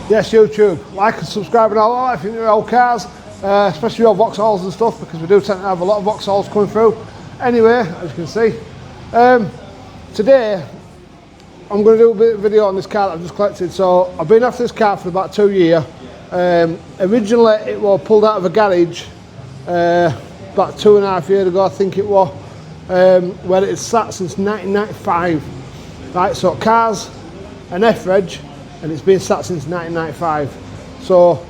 Yes, YouTube. Like and subscribe and all that if you're into old cars, especially your Vauxhalls and stuff, because we do tend to have a lot of Vauxhalls coming through. Anyway, as you can see, today I'm going to do a bit of video on this car that I've just collected. So I've been after this car for about 2 years. Originally it was pulled out of a garage about 2.5 years ago, I think it was, where it's sat since 1995. Right, so car's an F-Reg and it's been sat since 1995. So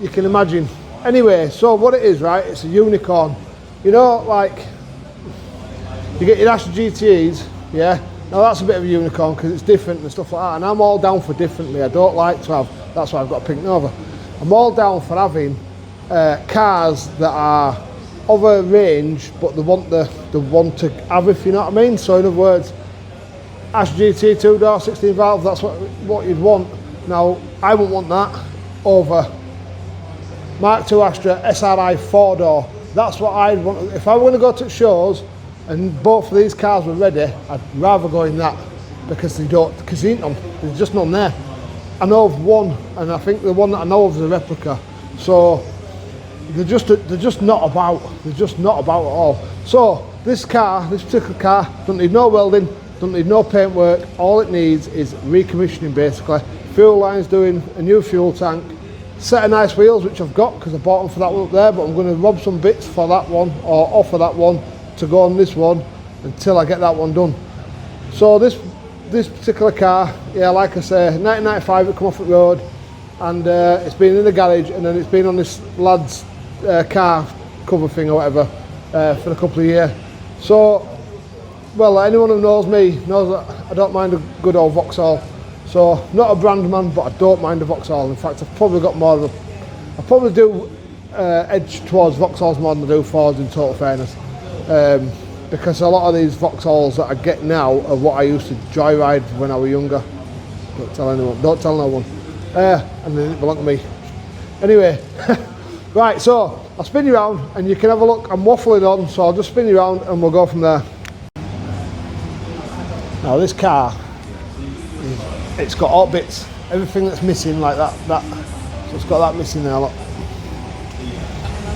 you can imagine. Anyway, so what it is, right, it's a unicorn. You know, like, you get your Astra GTEs, yeah? Now that's a bit of a unicorn because it's different and stuff like that, and I'm all down for differently. I don't like to have, that's why I've got a pink Nova. I'm all down for having cars that are of a range, but they want the one to have, if you know what I mean. So in other words, Astra GT 2-door, 16 valve, that's what you'd want. Now, I wouldn't want that over Mark II Astra SRI 4-door. That's what I'd want. If I were going to go to shows and both of these cars were ready, I'd rather go in that, because there's just none there. I know of one, and I think the one that I know of is a replica. So they're just not about. They're just not about at all. So this particular car, doesn't need no welding, doesn't need no paint work. All it needs is recommissioning, basically. Fuel lines doing, a new fuel tank, set of nice wheels, which I've got because I bought them for that one up there, but I'm going to rob some bits for that one, or offer that one to go on this one until I get that one done. So this particular car, yeah, like I say, 1995 it come off the road, and it's been in the garage, and then it's been on this lad's car cover thing or whatever for a couple of years. So, well, anyone who knows me knows that I don't mind a good old Vauxhall. So, not a brand man, but I don't mind a Vauxhall. In fact, I've probably got more of a, I probably do edge towards Vauxhalls more than I do Fords, in total fairness. Because a lot of these Vauxhalls that I get now are what I used to joyride when I was younger. Don't tell anyone, don't tell no one. And they didn't belong to me. Anyway, right, so I'll spin you around and you can have a look. I'm waffling on, so I'll just spin you around and we'll go from there. Now this car, it's got all bits, everything that's missing, like that. So it's got that missing there, look.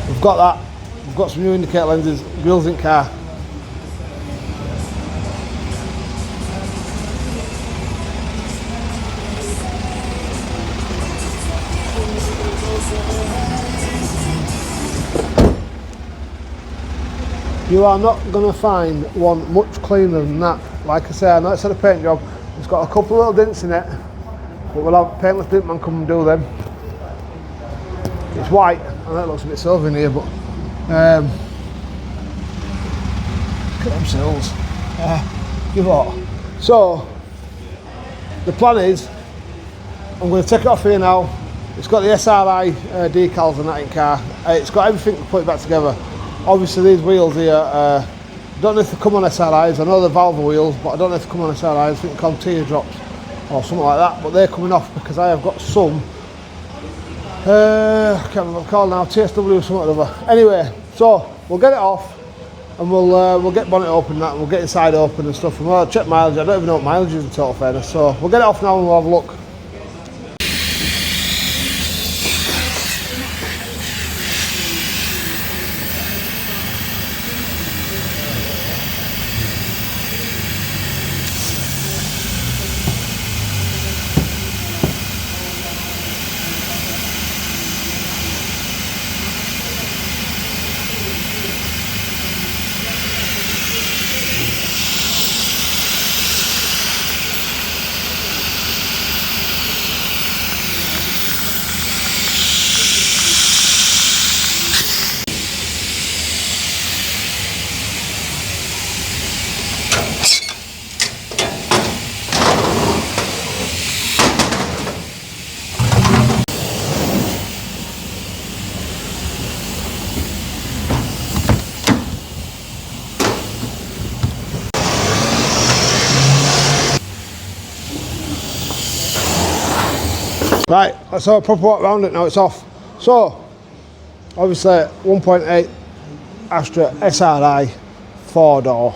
We've got that. We've got some new indicator lenses, wheels in car. You are not going to find one much cleaner than that. Like I say, I know it's had a paint job. It's got a couple of little dents in it, but we'll have paintless dent man come and do them. It's white, I know it looks a bit silver in here, but look at them sills. You what? So the plan is, I'm going to take it off here now. It's got the SRI decals on that in car. It's got everything to put it back together. Obviously these wheels here, I don't know if they come on SRIs. I know they're valve wheels, but I don't know if they come on SRIs. I think they're called teardrops or something like that, but they're coming off because I have got some, I can't remember what they're called now, TSW or something or other. Anyway, so we'll get it off and we'll get bonnet open and that, and we'll get inside open and stuff, and we'll check mileage. I don't even know what mileage is in total fairness, so we'll get it off now and we'll have a look. Right, let's have a proper walk around it now, it's off. So, obviously 1.8 Astra SRI 4-door.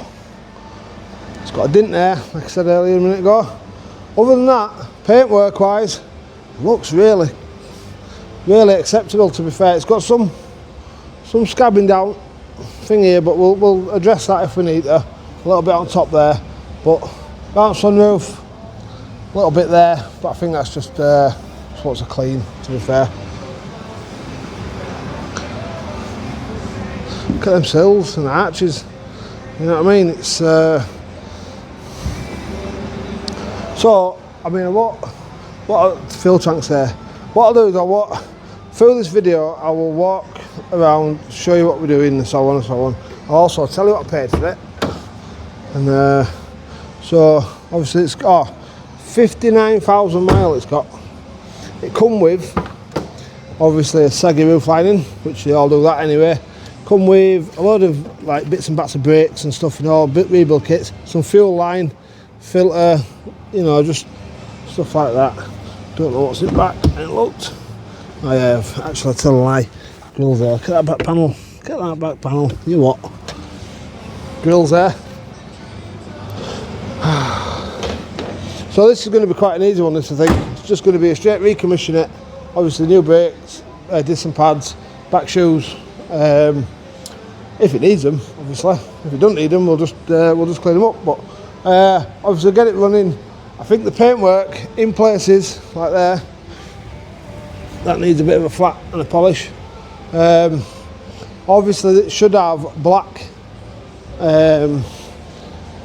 It's got a dent there, like I said earlier a minute ago. Other than that, paintwork wise, looks really acceptable, to be fair. It's got some scabbing down thing here, but we'll address that if we need to. A little bit on top there, but bounce on roof, a little bit there, but I think that's just what's a clean, to be fair. Look at them sills and arches, you know what I mean? It's so, I mean, what fuel tanks there. What I'll do is through this video, I will walk around, show you what we're doing, and so on and so on. I'll also tell you what I paid for it. And so obviously it's got 59,000 miles it's got. It come with obviously a saggy roof lining, which they all do that anyway. Come with a load of like bits and bats of brakes and stuff, you know, rebuild kits, some fuel line, filter, you know, just stuff like that. Don't know what's in back. It looked. I have actually, I tell a lie. Grills there. Look at that back panel. Look at that back panel. You know what? Grills there. So this is going to be quite an easy one, this I think. It's just going to be a straight recommission it. Obviously new brakes, disc and pads, back shoes. If it needs them, obviously. If it doesn't need them, we'll just clean them up. But obviously get it running. I think the paintwork in places like there, that needs a bit of a flat and a polish. Obviously it should have black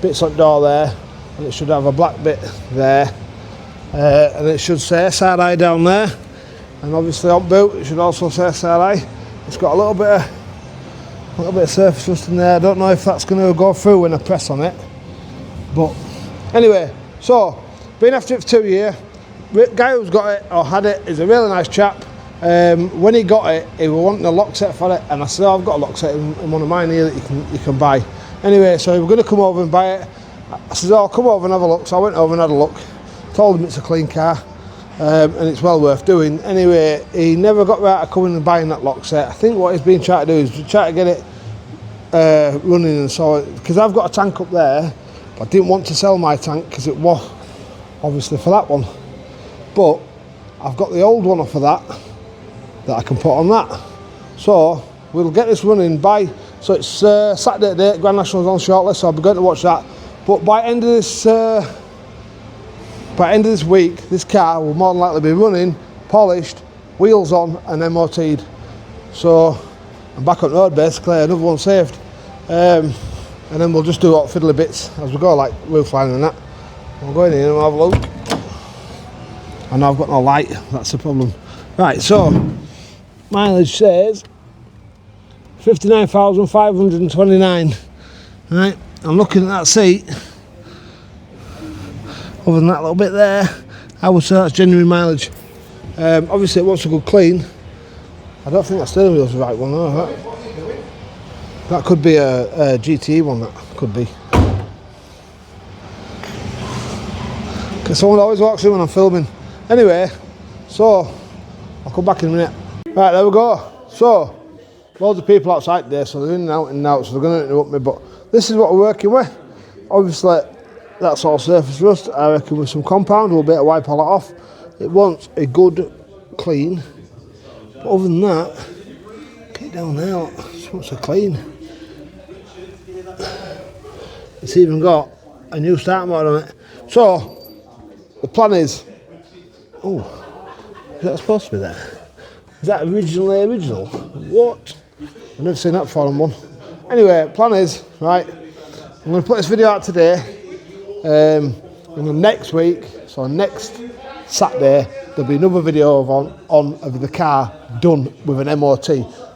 bits on the door there, and it should have a black bit there, and it should say SRI down there, and obviously on boot it should also say SRI. It's got a little bit of surface rust in there. I don't know if that's going to go through when I press on it, but anyway, so been after it for 2 years. Guy who's got it or had it is a really nice chap. When he got it, he was wanting a lock set for it, and I said, oh, I've got a lock set in one of mine here that you can buy. Anyway, so we're going to come over and buy it. I said, oh, come over and have a look. So I went over and had a look. Told him it's a clean car, and it's well worth doing. Anyway, he never got right to coming and buying that lock set. I think what he's been trying to do is try to get it running, and so, because I've got a tank up there, but I didn't want to sell my tank because it was obviously for that one. But I've got the old one off of that I can put on that. So we'll get this running by, so it's Saturday date, Grand National's on shortly, so I'll be going to watch that. But by end of this week, this car will more than likely be running, polished, wheels on and MOT'd. So I'm back on the road basically, another one saved. And then we'll just do all fiddly bits as we go, like roof line and that. We'll go in here and have a look. I know I've got no light, that's the problem. Right, so mileage says 59,529. Right, I'm looking at that seat. Other than that little bit there, I would say that's genuine mileage. Obviously it wants a good clean. I don't think that steering wheel's the right one though. That could be a GTE one, that could be. Because someone always walks in when I'm filming. Anyway, so I'll come back in a minute. Right, there we go. So loads of people outside there, so they're in and out, so they're going to interrupt me, but this is what we're working with. Obviously that's all surface rust. I reckon with some compound we'll be able to wipe all that off. It wants a good clean, but other than that, get down there, it wants a clean. It's even got a new start motor on it. So the plan is, oh, is that supposed to be there? Is that original? What? I've never seen that before on one. Anyway, plan is, right, I'm going to put this video out today, and then next week, so next Saturday, there'll be another video of the car done with an MOT.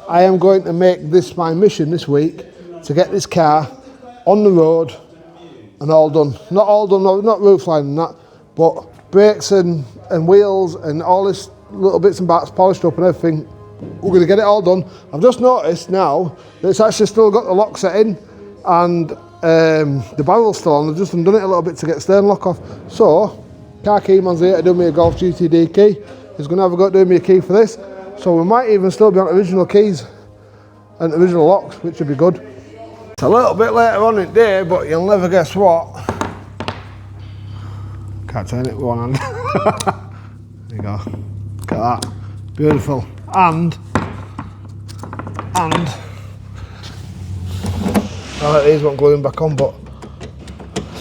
I am going to make this my mission this week, to get this car on the road and all done. Not all done, not roof line and that, but brakes and wheels and all this little bits and bats polished up and everything. We're going to get it all done. I've just noticed now that it's actually still got the lock set in and the barrel's still on. I've just undone it a little bit to get stern lock off. So, car key man's here to do me a Golf GTD key. He's going to have a go at doing me a key for this. So we might even still be on original keys and original locks, which would be good. It's a little bit later on in the day, but you'll never guess what. Can't turn it with one hand. There you go. Look at that, beautiful. And I like these one gluing back on, but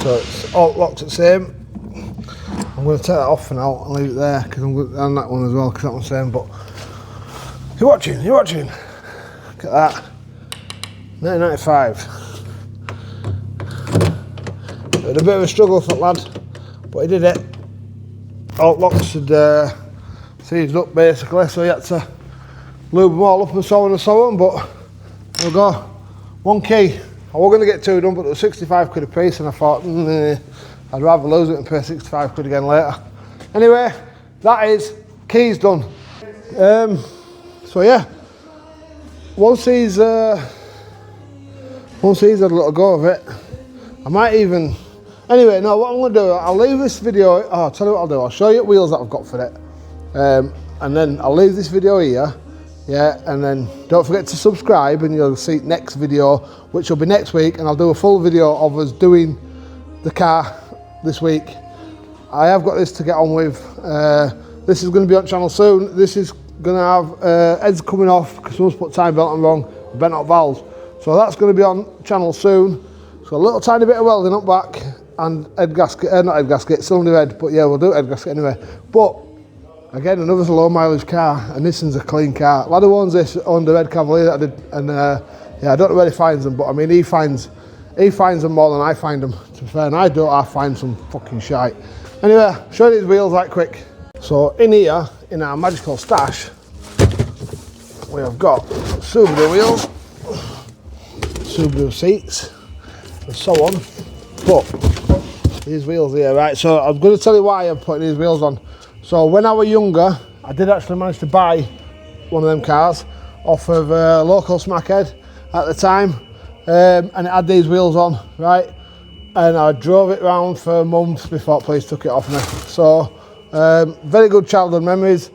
so it's all locked at the same. I'm going to take that off for now and leave it there because I'm going to, and that one as well because that one's the same. But you're watching. Look at that, 1995. It was a bit of a struggle for that lad, but he did it. All locks had seized up basically, so he had to lube them all up and so on. But there we go, one key. I was going to get two done, but it was 65 quid a piece, and I thought, I'd rather lose it and pay 65 quid again later. Anyway, that is keys done. So yeah, once he's had a little go of it, I might even. Anyway, no, what I'm going to do, I'll leave this video. Oh, I'll tell you what I'll do. I'll show you the wheels that I've got for it, and then I'll leave this video here. Yeah, and then don't forget to subscribe, and you'll see next video, which will be next week, and I'll do a full video of us doing the car this week. I have got this to get on with. This is going to be on channel soon. This is going to have heads coming off because someone's put time belt on wrong, bent up valves. So that's going to be on channel soon. So a little tiny bit of welding up back and head gasket, not head gasket, cylinder head, but yeah, we'll do head gasket anyway. But again, another low mileage car, and this one's a clean car. Lad who owns this on the Red Cavalier that I did, and yeah, I don't know where he finds them, but I mean, he finds them more than I find them, to be fair, and I find some fucking shite. Anyway, show you these wheels right quick. So in here, in our magical stash, we have got Subaru wheels, Subaru seats, and so on. But these wheels here, right, so I'm going to tell you why I'm putting these wheels on. So when I was younger, I did actually manage to buy one of them cars off of a local smackhead at the time, and it had these wheels on, right? And I drove it round for months before police took it off me. So very good childhood memories,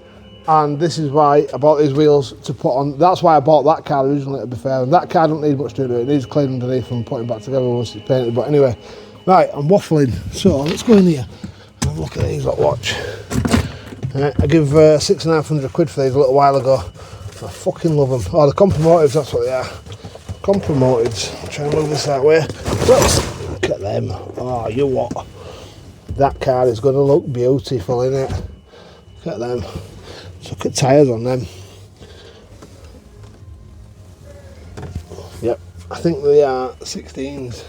and this is why I bought these wheels to put on. That's why I bought that car originally, to be fair. And that car don't need much to do. It needs clean underneath and putting back together once it's painted. But anyway, right, I'm waffling. So let's go in here and have a look at these. Watch. I give 6,500 quid for these a little while ago. I fucking love them. Oh, the Compromotives, that's what they are. Compromotives. I'll try and move this that way. Look at them. Oh, you what? That car is going to look beautiful, innit? Look at them. Look at tyres on them. Yep, I think they are 16s.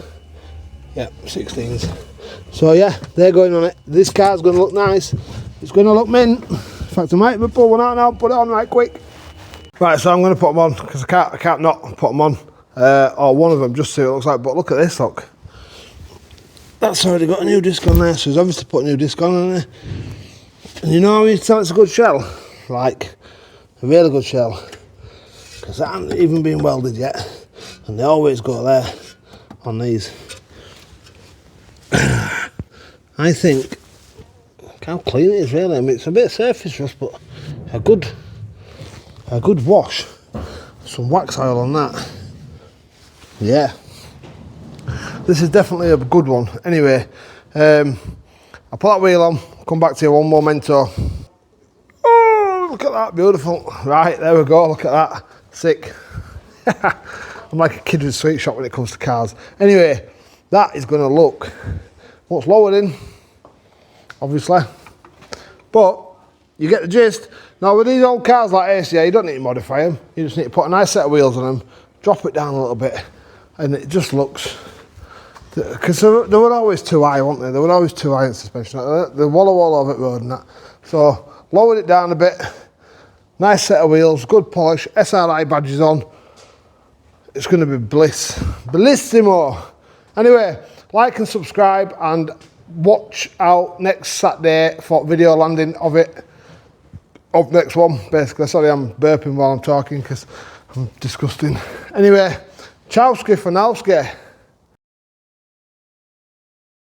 Yep, 16s. So yeah, they're going on it. This car's going to look nice. It's going to look mint. In fact, I might pull one out now and put it on right quick. Right, so I'm going to put them on because I can't not put them on. Or one of them, just to see what it looks like. But look at this, look. That's already got a new disc on there, so he's obviously put a new disc on there. And you know how you tell it's a good shell? Like, a really good shell. Because that hasn't even been welded yet. And they always go there on these. I think, look how clean it is really. I mean, it's a bit of surface rust, but a good wash. Some wax oil on that. Yeah. This is definitely a good one. Anyway, I'll put that wheel on, come back to you, one memento. Oh, look at that, beautiful. Right, there we go, look at that. Sick. I'm like a kid with a sweet shop when it comes to cars. Anyway, that is going to look what's lowered in, obviously. But you get the gist. Now, with these old cars like this, yeah, you don't need to modify them. You just need to put a nice set of wheels on them, drop it down a little bit, and it just looks... Because they were always too high, weren't they? They were always too high in suspension. The wall over it road and that. So lowered it down a bit. Nice set of wheels, good polish, SRI badges on. It's going to be bliss. Bellissimo. Anyway, like and subscribe and watch out next Saturday for video landing of it. Of next one, basically. Sorry, I'm burping while I'm talking because I'm disgusting. Anyway, ciao ski for now, ski.